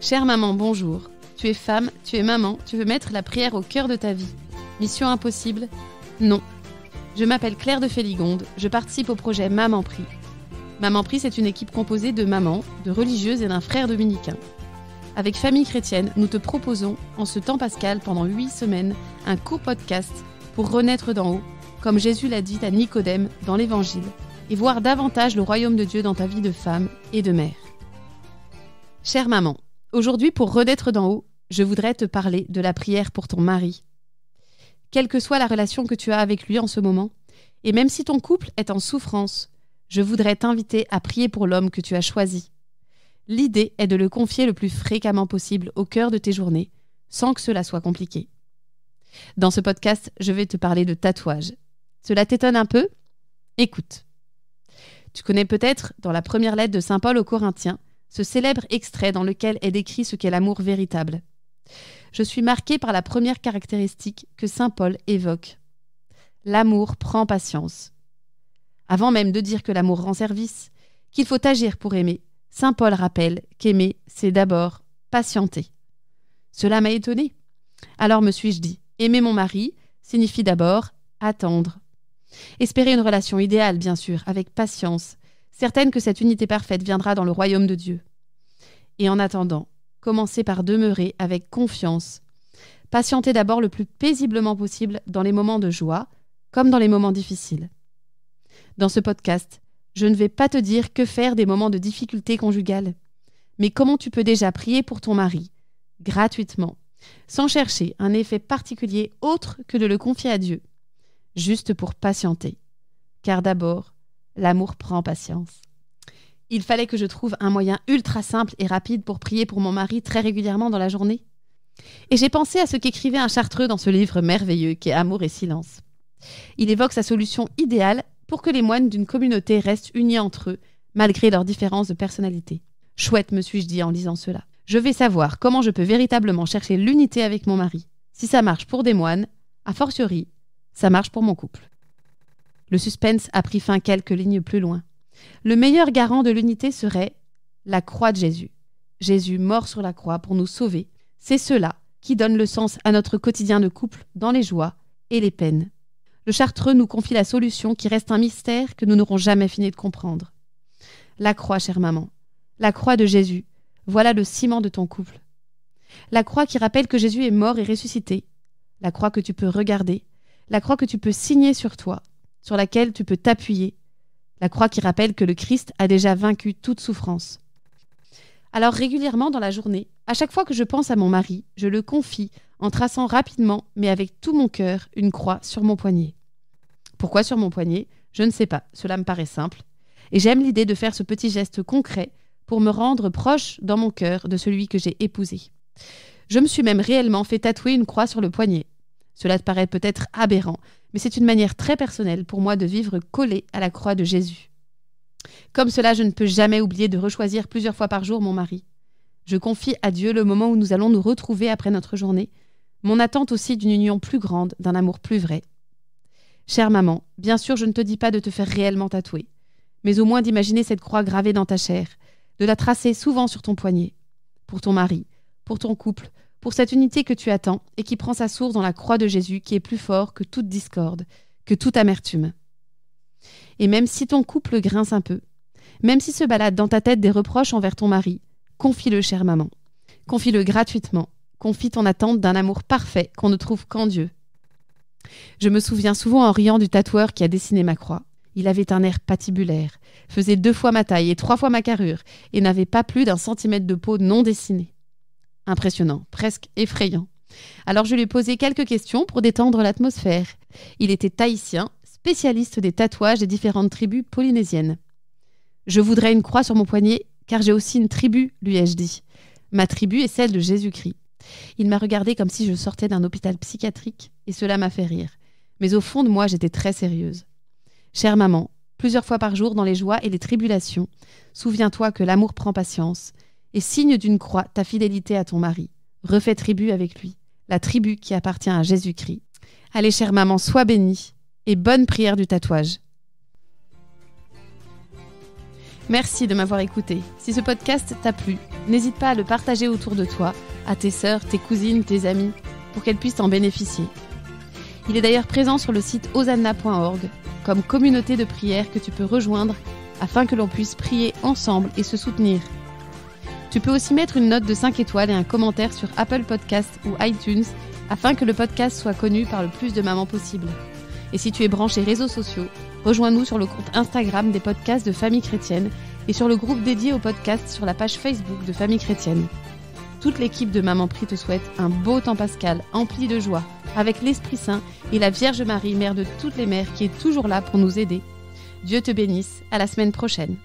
Chère maman, bonjour. Tu es femme, tu es maman, tu veux mettre la prière au cœur de ta vie. Mission impossible ? Non. Je m'appelle Claire de Féligonde, je participe au projet Maman Prie. Maman Prie, c'est une équipe composée de mamans, de religieuses et d'un frère dominicain. Avec Famille Chrétienne, nous te proposons, en ce temps pascal, pendant 8 semaines, un court podcast pour renaître d'en haut, comme Jésus l'a dit à Nicodème dans l'Évangile, et voir davantage le royaume de Dieu dans ta vie de femme et de mère. Chère maman, aujourd'hui, pour renaître d'en haut, je voudrais te parler de la prière pour ton mari. Quelle que soit la relation que tu as avec lui en ce moment, et même si ton couple est en souffrance, je voudrais t'inviter à prier pour l'homme que tu as choisi. L'idée est de le confier le plus fréquemment possible au cœur de tes journées, sans que cela soit compliqué. Dans ce podcast, je vais te parler de tatouage. Cela t'étonne un peu ? Écoute. Tu connais peut-être, dans la première lettre de Saint Paul aux Corinthiens, ce célèbre extrait dans lequel est décrit ce qu'est l'amour véritable. Je suis marquée par la première caractéristique que Saint Paul évoque. L'amour prend patience. Avant même de dire que l'amour rend service, qu'il faut agir pour aimer, Saint Paul rappelle qu'aimer, c'est d'abord patienter. Cela m'a étonnée. Alors me suis-je dit, aimer mon mari signifie d'abord attendre. Espérer une relation idéale, bien sûr, avec patience, certaine que cette unité parfaite viendra dans le royaume de Dieu. Et en attendant, commencer par demeurer avec confiance. Patienter d'abord le plus paisiblement possible dans les moments de joie, comme dans les moments difficiles. Dans ce podcast, je ne vais pas te dire que faire des moments de difficulté conjugale, mais comment tu peux déjà prier pour ton mari, gratuitement, sans chercher un effet particulier autre que de le confier à Dieu, juste pour patienter. Car d'abord, l'amour prend patience. Il fallait que je trouve un moyen ultra simple et rapide pour prier pour mon mari très régulièrement dans la journée. Et j'ai pensé à ce qu'écrivait un Chartreux dans ce livre merveilleux qui est Amour et silence. Il évoque sa solution idéale pour que les moines d'une communauté restent unis entre eux, malgré leurs différences de personnalité. Chouette, me suis-je dit en lisant cela. Je vais savoir comment je peux véritablement chercher l'unité avec mon mari. Si ça marche pour des moines, a fortiori, ça marche pour mon couple. Le suspense a pris fin quelques lignes plus loin. Le meilleur garant de l'unité serait la croix de Jésus. Jésus mort sur la croix pour nous sauver. C'est cela qui donne le sens à notre quotidien de couple dans les joies et les peines. Le Chartreux nous confie la solution qui reste un mystère que nous n'aurons jamais fini de comprendre. La croix, chère maman. La croix de Jésus. Voilà le ciment de ton couple. La croix qui rappelle que Jésus est mort et ressuscité. La croix que tu peux regarder. La croix que tu peux signer sur toi, sur laquelle tu peux t'appuyer. La croix qui rappelle que le Christ a déjà vaincu toute souffrance. Alors régulièrement dans la journée, à chaque fois que je pense à mon mari, je le confie en traçant rapidement, mais avec tout mon cœur, une croix sur mon poignet. Pourquoi sur mon poignet ? Je ne sais pas, cela me paraît simple. Et j'aime l'idée de faire ce petit geste concret pour me rendre proche dans mon cœur de celui que j'ai épousé. Je me suis même réellement fait tatouer une croix sur le poignet. Cela te paraît peut-être aberrant, mais c'est une manière très personnelle pour moi de vivre collée à la croix de Jésus. Comme cela, je ne peux jamais oublier de rechoisir plusieurs fois par jour mon mari. Je confie à Dieu le moment où nous allons nous retrouver après notre journée, mon attente aussi d'une union plus grande, d'un amour plus vrai. Chère maman, bien sûr, je ne te dis pas de te faire réellement tatouer, mais au moins d'imaginer cette croix gravée dans ta chair, de la tracer souvent sur ton poignet, pour ton mari, pour ton couple, pour cette unité que tu attends et qui prend sa source dans la croix de Jésus qui est plus fort que toute discorde, que toute amertume. Et même si ton couple grince un peu, même si se baladent dans ta tête des reproches envers ton mari, confie-le, chère maman. Confie-le gratuitement. Confie ton attente d'un amour parfait qu'on ne trouve qu'en Dieu. Je me souviens souvent en riant du tatoueur qui a dessiné ma croix. Il avait un air patibulaire, faisait 2 fois ma taille et 3 fois ma carrure et n'avait pas plus d'1 centimètre de peau non dessinée. Impressionnant, presque effrayant. Alors je lui ai posé quelques questions pour détendre l'atmosphère. Il était tahitien, spécialiste des tatouages des différentes tribus polynésiennes. Je voudrais une croix sur mon poignet, car j'ai aussi une tribu, lui ai-je dit. Ma tribu est celle de Jésus-Christ. Il m'a regardé comme si je sortais d'un hôpital psychiatrique, et cela m'a fait rire. Mais au fond de moi, j'étais très sérieuse. Chère maman, plusieurs fois par jour dans les joies et les tribulations, souviens-toi que l'amour prend patience, et signe d'une croix ta fidélité à ton mari. Refais tribu avec lui, la tribu qui appartient à Jésus-Christ. Allez, chère maman, sois bénie, et bonne prière du tatouage. Merci de m'avoir écouté. Si ce podcast t'a plu, N'hésite pas à le partager autour de toi, à tes sœurs, tes cousines, tes amis, pour qu'elles puissent en bénéficier. Il est d'ailleurs présent sur le site hosanna.org comme communauté de prière que tu peux rejoindre afin que l'on puisse prier ensemble et se soutenir. Tu peux aussi mettre une note de 5 étoiles et un commentaire sur Apple Podcasts ou iTunes afin que le podcast soit connu par le plus de mamans possible. Et si tu es branché réseaux sociaux, rejoins-nous sur le compte Instagram des podcasts de Famille Chrétienne et sur le groupe dédié au podcast sur la page Facebook de Famille Chrétienne. Toute l'équipe de Maman Prie te souhaite un beau temps pascal empli de joie, avec l'Esprit Saint et la Vierge Marie, mère de toutes les mères, qui est toujours là pour nous aider. Dieu te bénisse, à la semaine prochaine.